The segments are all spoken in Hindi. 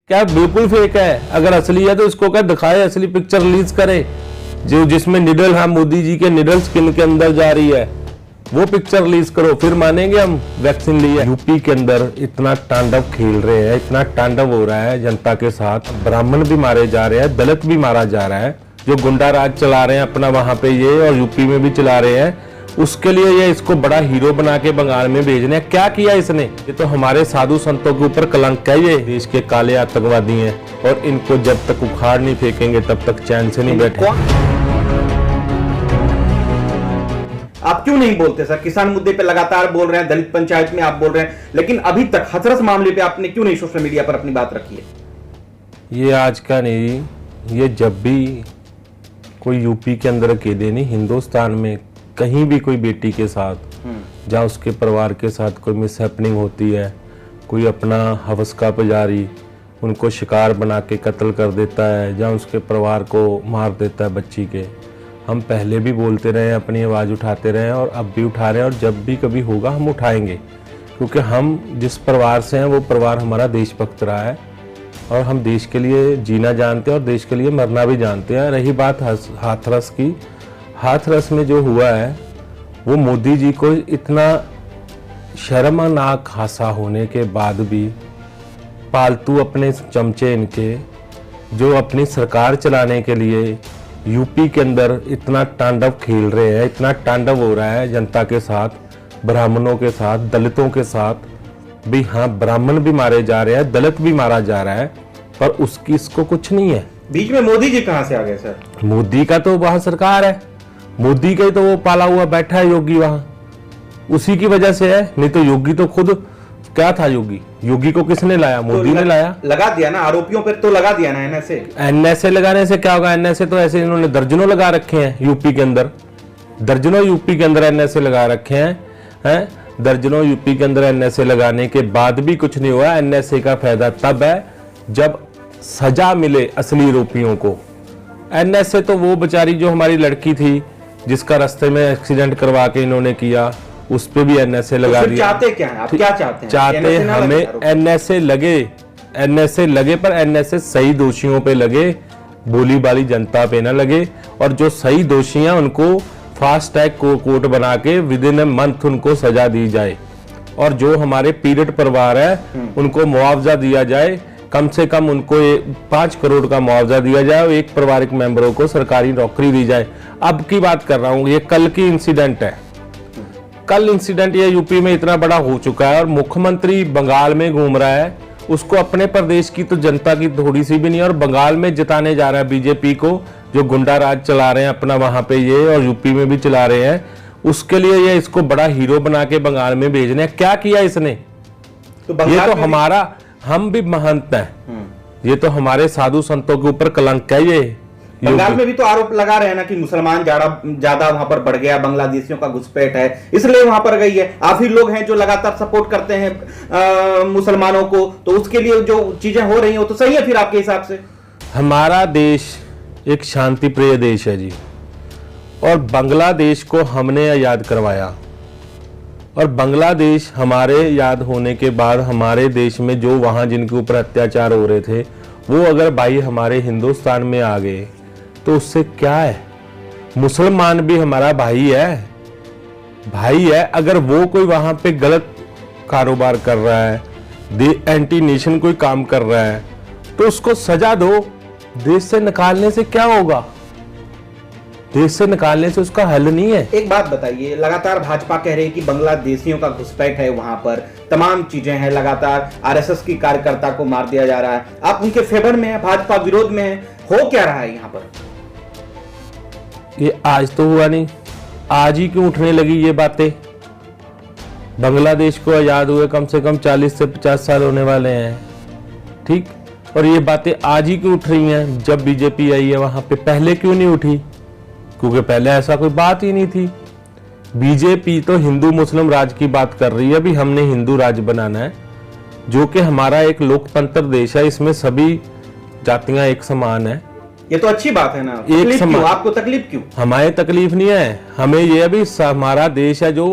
क्या बिल्कुल फेक है? अगर असली है तो इसको क्या दिखाए, असली पिक्चर रिलीज करे जो जिसमें निडल, हाँ मोदी जी के निडल स्किन के अंदर जा रही है, वो पिक्चर रिलीज करो, फिर मानेंगे हम वैक्सीन लिए। यूपी के अंदर इतना तांडव खेल रहे हैं, इतना तांडव हो रहा है जनता के साथ, ब्राह्मण भी मारे जा रहे हैं, दलित भी मारा जा रहा है, जो गुंडा राज चला रहे हैं अपना वहां पे ये, और यूपी में भी चला रहे हैं। उसके लिए ये इसको बड़ा हीरो बना के बंगाल में भेजने, क्या किया इसने? ये तो हमारे साधु संतों के ऊपर कलंक है, ये देश के काले आतंकवादी हैं, और इनको जब तक उखाड़ नहीं फेंकेंगे तब तक चैन से नहीं बैठे। आप क्यों नहीं बोलते सर? किसान मुद्दे पे लगातार बोल रहे हैं, दलित पंचायत में आप बोल रहे हैं, लेकिन अभी तक हाथरस मामले पे आपने क्यों नहीं सोशल मीडिया पर अपनी बात रखी है? ये आज का नहीं, ये जब भी कोई यूपी के अंदर अकेले नहीं, हिंदुस्तान में कहीं भी कोई बेटी के साथ, जहाँ उसके परिवार के साथ कोई मिसहैपनिंग होती है, कोई अपना हवस का पुजारी उनको शिकार बना के कत्ल कर देता है, जहाँ उसके परिवार को मार देता है बच्ची के, हम पहले भी बोलते रहे हैं, अपनी आवाज़ उठाते रहे हैं और अब भी उठा रहे हैं, और जब भी कभी होगा हम उठाएंगे, क्योंकि हम जिस परिवार से हैं वो परिवार हमारा देशभक्त रहा है, और हम देश के लिए जीना जानते हैं और देश के लिए मरना भी जानते हैं। रही बात हाथरस की, हाथरस में जो हुआ है वो मोदी जी को इतना शर्मनाक हादसा होने के बाद भी पालतू अपने चमचे इनके, जो अपनी सरकार चलाने के लिए यूपी के अंदर इतना तांडव खेल रहे हैं, इतना तांडव हो रहा है जनता के साथ, ब्राह्मणों के साथ, दलितों के साथ भी, हाँ ब्राह्मण भी मारे जा रहे हैं, दलित भी मारा जा रहा है, पर उसकी इसको कुछ नहीं है। बीच में मोदी जी कहां से आ गए सर? मोदी का तो वहां सरकार है, मोदी का ही तो वो पाला हुआ बैठा है योगी, वहां उसी की वजह से है, नहीं तो योगी तो खुद क्या था? योगी को किसने लाया? मोदी ने लाया। लगा दिया ना आरोपियों पर, तो लगा दिया ना एनएसए लगाने से क्या होगा? एनएसए तो ऐसे इन्होंने दर्जनों लगा रखे हैं यूपी के अंदर, दर्जनों यूपी के अंदर एनएसए लगा रखे हैं, दर्जनों यूपी के अंदर एनएसए लगाने के बाद भी कुछ नहीं हुआ। एनएसए का फायदा तब है जब सजा मिले असली आरोपियों को। एनएसए तो वो बेचारी जो हमारी लड़की थी जिसका रास्ते में एक्सीडेंट करवा के इन्होंने किया, उस पे भी एनएसए लगा दिया। चाहते क्या हैं आप? क्या चाहते हैं? चाहते हमें एनएसए लगे, पर एनएसए सही दोषियों पे लगे, भोली भाली जनता पे ना लगे, और जो सही दोषी हैं उनको फास्ट ट्रैक कोर्ट बना के विद इन ए मंथ उनको सजा दी जाए, और जो हमारे पीड़ित परिवार है उनको मुआवजा दिया जाए, कम से कम उनको 5 करोड़ का मुआवजा दिया जाए, और एक पारिवारिक मेंबरों को सरकारी नौकरी दी जाए। अब की बात कर रहा हूँ, ये कल की इंसिडेंट है, कल इंसिडेंट ये यूपी में इतना बड़ा हो चुका है, और मुख्यमंत्री बंगाल में घूम रहा है, उसको अपने प्रदेश की तो जनता की थोड़ी सी भी नहीं है, और बंगाल में जिताने जा रहा है बीजेपी को, जो गुंडा राज चला रहे हैं अपना वहां पे ये, और यूपी में भी चला रहे हैं, उसके लिए ये इसको बड़ा हीरो बना के बंगाल में भेजने। क्या किया इसने? तो ये तो हमारा, हम भी महंत हैं, ये तो हमारे साधु संतों के ऊपर कलंक है। ये बंगाल में भी तो आरोप लगा रहे हैं ना कि मुसलमान ज्यादा वहां पर बढ़ गया, बांग्लादेशियों का घुसपैठ है, इसलिए वहां पर गई है। आप ही लोग हैं जो लगातार सपोर्ट करते हैं मुसलमानों को, तो उसके लिए जो चीजें हो रही हैं वो तो सही है फिर आपके हिसाब से? हमारा देश एक शांति प्रिय देश है जी, और बांग्लादेश को हमने याद करवाया, और बांग्लादेश हमारे याद होने के बाद हमारे देश में जो वहां जिनके ऊपर अत्याचार हो रहे थे, वो अगर भाई हमारे हिंदुस्तान में आ गए तो उससे क्या है? मुसलमान भी हमारा भाई है, अगर वो कोई वहां पे गलत कारोबार कर रहा है, एंटी नेशन कोई काम कर रहा है, तो उसको सजा दो। देश से निकालने से क्या होगा? देश से निकालने से उसका हल नहीं है। एक बात बताइए, लगातार भाजपा कह रही है कि बांग्लादेशियों का घुसपैठ है, वहां पर तमाम चीजें हैं, लगातार आरएसएस की कार्यकर्ता को मार दिया जा रहा है, आप उनके फेवर में है, भाजपा विरोध में है, हो क्या रहा है यहाँ पर? ये आज तो हुआ नहीं, आज ही क्यों उठने लगी ये बातें? बांग्लादेश को आजाद हुए कम से कम 40 से 50 साल होने वाले हैं, ठीक, और ये बातें आज ही क्यों उठ रही हैं? जब बीजेपी आई है वहां पे, पहले क्यों नहीं उठी? क्योंकि पहले ऐसा कोई बात ही नहीं थी। बीजेपी तो हिंदू मुस्लिम राज की बात कर रही है, भी हमने हिंदू राज बनाना है, जो कि हमारा एक लोकतंत्र देश है, इसमें सभी जातियां एक समान है। ये तो अच्छी बात है ना, एक समान। आपको तकलीफ क्यों? हमें तकलीफ नहीं है, हमें ये अभी हमारा देश है जो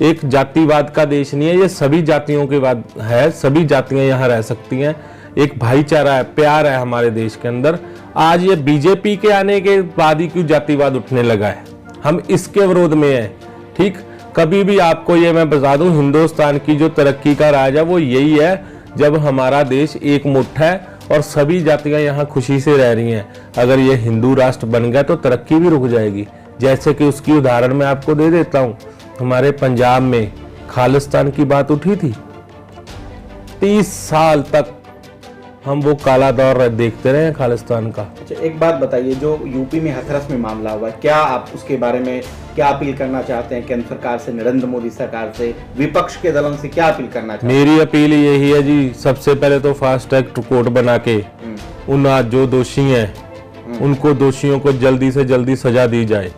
एक जातिवाद का देश नहीं है, ये सभी जातियों के बाद है, सभी जातियां यहाँ रह सकती हैं। एक भाईचारा है, प्यार है हमारे देश के अंदर। आज ये बीजेपी के आने के बाद ही क्यों जातिवाद उठने लगा है, हम इसके विरोध में हैं। ठीक, कभी भी आपको ये मैं बता दूं, हिंदुस्तान की जो तरक्की का राज है वो यही है जब हमारा देश एक मुट्ठ है और सभी जातियां यहाँ खुशी से रह रही हैं। अगर ये हिंदू राष्ट्र बन गया तो तरक्की भी रुक जाएगी। जैसे कि उसकी उदाहरण मैं आपको दे देता हूँ, हमारे पंजाब में खालिस्तान की बात उठी थी, 30 साल तक हम वो काला दौर देखते रहे हैं खालिस्तान का। अच्छा, एक बात बताइए, जो यूपी में हाथरस में मामला हुआ है, क्या आप उसके बारे में क्या अपील करना चाहते हैं? केंद्र सरकार से, नरेंद्र मोदी सरकार से, विपक्ष के दलों से क्या अपील करना चाहते हैं? मेरी अपील यही है जी, सबसे पहले तो फास्ट ट्रैक कोर्ट बना के उन आज जो दोषी हैं उनको, दोषियों को जल्दी से जल्दी सजा दी जाए।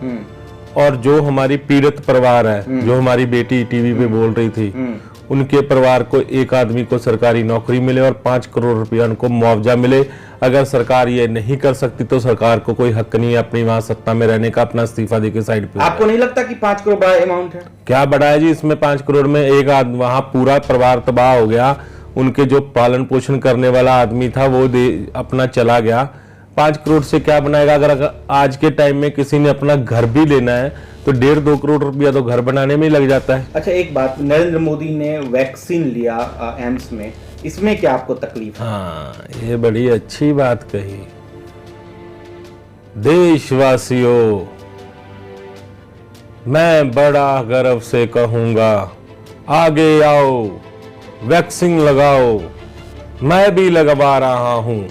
और जो हमारी पीड़ित परिवार है, जो हमारी बेटी टीवी पे बोल रही थी, उनके परिवार को एक आदमी को सरकारी नौकरी मिले और 5 करोड़ रुपया उनको मुआवजा मिले। अगर सरकार ये नहीं कर सकती तो सरकार को कोई हक नहीं है अपनी वहां सत्ता में रहने का, अपना इस्तीफा देके साइड पे। आपको नहीं लगता कि 5 करोड़ बड़ा अमाउंट है? क्या बड़ा है जी इसमें? 5 करोड़ में एक आदमी, वहां पूरा परिवार तबाह हो गया, उनके जो पालन पोषण करने वाला आदमी था वो अपना चला गया। 5 करोड़ से क्या बनाएगा? अगर आज के टाइम में किसी ने अपना घर भी लेना है तो 1.5-2 करोड़ रुपया तो घर बनाने में ही लग जाता है। अच्छा, एक बात, नरेंद्र मोदी ने वैक्सीन लिया एम्स में, इसमें क्या आपको तकलीफ है? हाँ, ये बड़ी अच्छी बात कही। देशवासियों, मैं बड़ा गर्व से कहूंगा, आगे आओ, वैक्सीन लगाओ, मैं भी लगवा रहा हूं,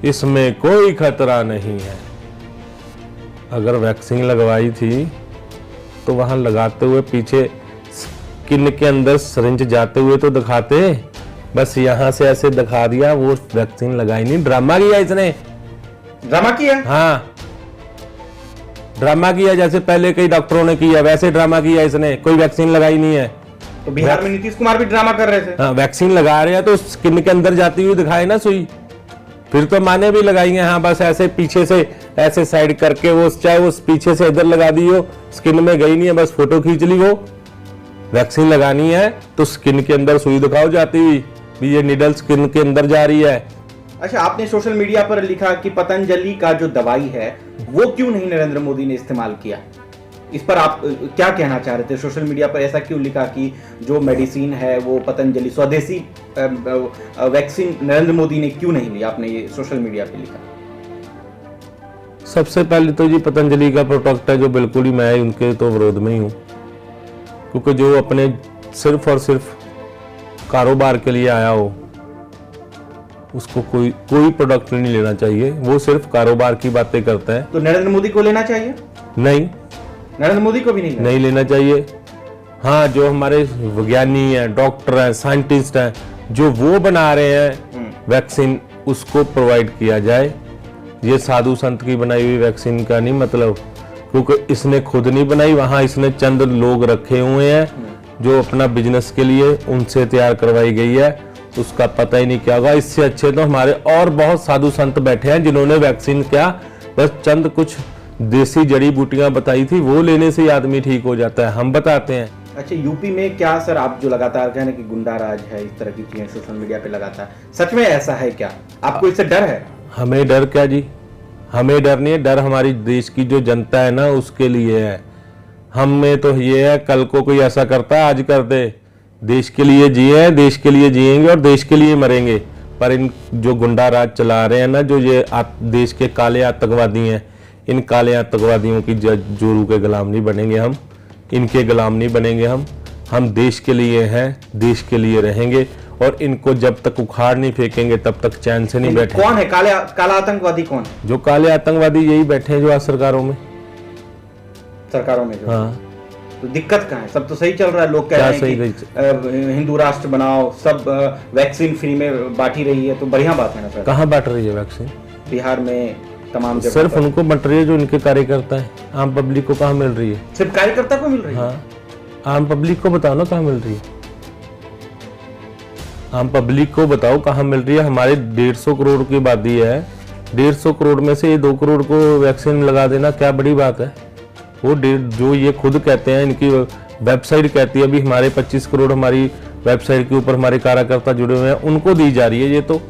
इसमें कोई खतरा नहीं है। अगर वैक्सीन लगवाई थी तो वहां लगाते हुए पीछे स्किन के अंदर सिरिंज जाते हुए तो दिखाते, बस यहां से ऐसे दिखा दिया, वो वैक्सीन लगाई नहीं। ड्रामा किया इसने, ड्रामा किया। हाँ, ड्रामा किया, जैसे पहले कई डॉक्टरों ने किया वैसे ड्रामा किया इसने, कोई वैक्सीन लगाई नहीं है। तो बिहार में नीतीश कुमार भी ड्रामा कर रहे थे। हाँ, वैक्सीन लगा रहे हैं तो स्किन के अंदर जाती हुई दिखाए ना सुई, फिर तो माने भी लगाएंगे। हाँ, बस ऐसे पीछे से ऐसे साइड करके, वो चाहे वो पीछे से इधर लगा दी हो, स्किन में गई नहीं है, बस फोटो खींच ली। वो वैक्सीन लगानी है तो स्किन के अंदर सुई दिखाओ जाती हुई भी, ये निडल स्किन के अंदर जा रही है। अच्छा, आपने सोशल मीडिया पर लिखा कि पतंजलि का जो दवाई है वो क्यों नहीं नरेंद्र मोदी ने इस्तेमाल किया, इस पर आप क्या कहना चाह रहे थे? सोशल मीडिया पर ऐसा क्यों लिखा कि जो मेडिसिन है वो पतंजलि स्वदेशी वैक्सीन नरेंद्र मोदी ने क्यों नहीं लिया? आपने ये सोशल मीडिया पे लिखा। सबसे पहले तो जी पतंजलि का प्रोडक्ट है जो बिल्कुल ही मैं उनके तो विरोध में ही हूँ, क्योंकि जो अपने सिर्फ और सिर्फ कारोबार के लिए आया हो उसको कोई प्रोडक्ट नहीं लेना चाहिए। वो सिर्फ कारोबार की बातें करता है। तो नरेंद्र मोदी को लेना चाहिए? नहीं, नरेंद्र मोदी को भी नहीं लेना चाहिए। हाँ, जो हमारे वैज्ञानिक हैं, डॉक्टर हैं, साइंटिस्ट हैं, जो वो बना रहे हैं वैक्सीन, उसको प्रोवाइड किया जाए। ये साधु संत की बनाई हुई वैक्सीन का नहीं मतलब, क्योंकि इसने खुद नहीं बनाई, वहां इसने चंद लोग रखे हुए हैं जो अपना बिजनेस के लिए उनसे तैयार करवाई गई है, उसका पता ही नहीं क्या होगा। इससे अच्छे तो हमारे और बहुत साधु संत बैठे हैं जिन्होंने वैक्सीन क्या बस चंद कुछ देसी जड़ी बूटियां बताई थी, वो लेने से ही आदमी ठीक हो जाता है, हम बताते हैं। अच्छा, यूपी में क्या सर, आप जो लगातार कह रहे हैं कि गुंडा राज है, इस तरह की चीजें सोशल मीडिया पे लगातार, सच में ऐसा है क्या? आपको इससे डर है? हमें डर क्या जी, हमें डर नहीं है, डर हमारी देश की जो जनता है ना उसके लिए है। हमें तो ये है, कल को कोई ऐसा करता है आज कर दे, देश के लिए जिए, देश के लिए जिएंगे और देश के लिए मरेंगे। पर इन जो गुंडा राज चला रहे हैं ना, जो ये देश के काले आतंकवादी हैं, इन काले आतंकवादियों की जोरू के गुलाम नहीं बनेंगे हम, इनके गुलाम नहीं बनेंगे हम देश के लिए हैं, देश के लिए रहेंगे और इनको जब तक उखाड़ नहीं फेंकेंगे तब तक चैन से नहीं बैठे। कौन है काला आतंकवादी? कौन है? जो काले आतंकवादी यही बैठे हैं जो आज सरकारों में जो। हाँ, तो दिक्कत कहाँ है? सब तो सही चल रहा है, लोग कह रहे हैं कि हिंदू राष्ट्र बनाओ, सब वैक्सीन फ्री में बांटी रही है, तो बढ़िया बात है ना सर। कहाँ बांट रही है वैक्सीन? बिहार में तमाम जगह सिर्फ उनको बंट रही है जो इनके कार्यकर्ता है, आम पब्लिक को कहाँ मिल रही है? सिर्फ कार्यकर्ता को मिल रही है? हाँ, आम पब्लिक को बताओ ना कहाँ मिल रही है, आम पब्लिक को बताओ कहाँ मिल रही है। हमारे 150 करोड़ की आबादी है, 150 करोड़ में से 2 करोड़ को वैक्सीन लगा देना क्या बड़ी बात है? वो जो ये खुद कहते हैं, इनकी वेबसाइट कहती है अभी हमारे 25 करोड़ हमारी वेबसाइट के ऊपर हमारे कार्यकर्ता जुड़े हुए हैं, उनको दी जा रही है, ये तो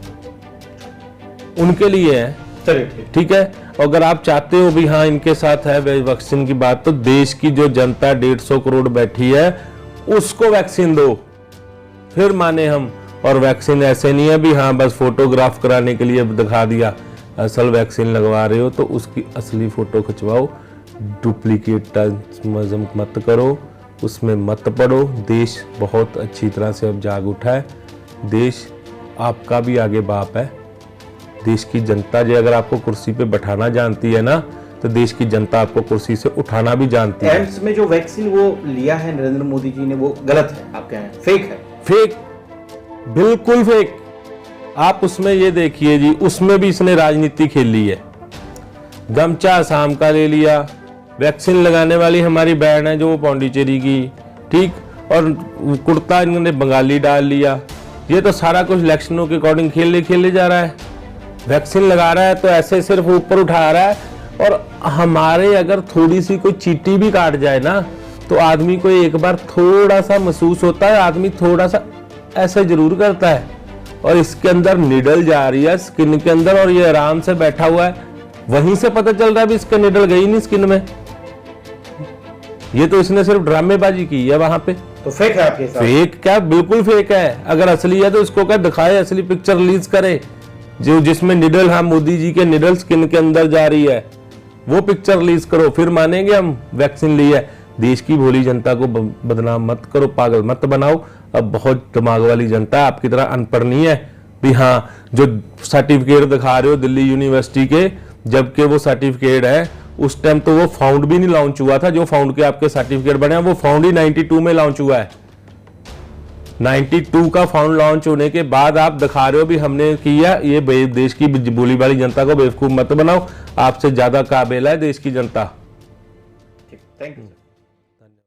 उनके लिए है। चलिए ठीक है। अगर आप चाहते हो भी हाँ इनके साथ है वैक्सीन की बात, तो देश की जो जनता 150 करोड़ बैठी है उसको वैक्सीन दो, फिर माने हम। और वैक्सीन ऐसे नहीं है भी हाँ बस फोटोग्राफ कराने के लिए दिखा दिया, असल वैक्सीन लगवा रहे हो तो उसकी असली फोटो खिंचवाओ, डुप्लीकेट मत करो, उसमें मत पड़ो। देश बहुत अच्छी तरह से अब जाग उठा है, देश आपका भी आगे बाप है। देश की जनता जो अगर आपको कुर्सी पे बैठाना जानती है ना, तो देश की जनता आपको कुर्सी से उठाना भी जानती है। एम्स में जो वैक्सीन वो लिया है नरेंद्र मोदी जी ने, वो गलत है, आप कह रहे हैं फेक है? फेक, बिल्कुल फेक। आप उसमें ये देखिए जी, उसमें भी इसने राजनीति खेली है। गमछा आसाम का ले लिया, वैक्सीन लगाने वाली हमारी बहन है जो वो पौंडीचेरी की, ठीक, और कुर्ता इन्होंने बंगाली डाल लिया। ये तो सारा कुछ इलेक्शनों के अकॉर्डिंग खेले जा रहा है। वैक्सीन लगा रहा है तो ऐसे सिर्फ ऊपर उठा रहा है, और हमारे अगर थोड़ी सी कोई चींटी भी काट जाए ना, तो आदमी को एक बार थोड़ा सा महसूस होता है, आदमी थोड़ा सा ऐसे जरूर करता है। और इसके अंदर निडल जा रही है स्किन के अंदर, और ये आराम से बैठा हुआ है, वहीं से पता चल रहा है भी इसका निडल गई नहीं स्किन में। ये तो इसने सिर्फ ड्रामेबाजी की है वहां पे। तो फेक है आपके साथ? फेक क्या, बिल्कुल फेक है। अगर असली है तो इसको क्या दिखाए, असली पिक्चर रिलीज करे जो जिसमें निडल, हाँ मोदी जी के निडल स्किन के अंदर जा रही है, वो पिक्चर रिलीज करो, फिर मानेंगे हम वैक्सीन ली है। देश की भोली जनता को बदनाम मत करो, पागल मत बनाओ। अब बहुत दिमाग वाली जनता है, आपकी तरह अनपढ़ नहीं है भी हाँ जो सर्टिफिकेट दिखा रहे हो दिल्ली यूनिवर्सिटी के, जबकि वो सर्टिफिकेट है उस टाइम तो वो फाउंड भी नहीं लॉन्च हुआ था। जो फाउंड के आपके सर्टिफिकेट बने हैं वो फाउंड ही 92 में लॉन्च हुआ है। 92 का फाउंड लॉन्च होने के बाद आप दिखा रहे हो भी हमने किया। ये देश की बोली वाली जनता को बेवकूफ मत बनाओ, आपसे ज्यादा काबिल है देश की जनता। Thank you.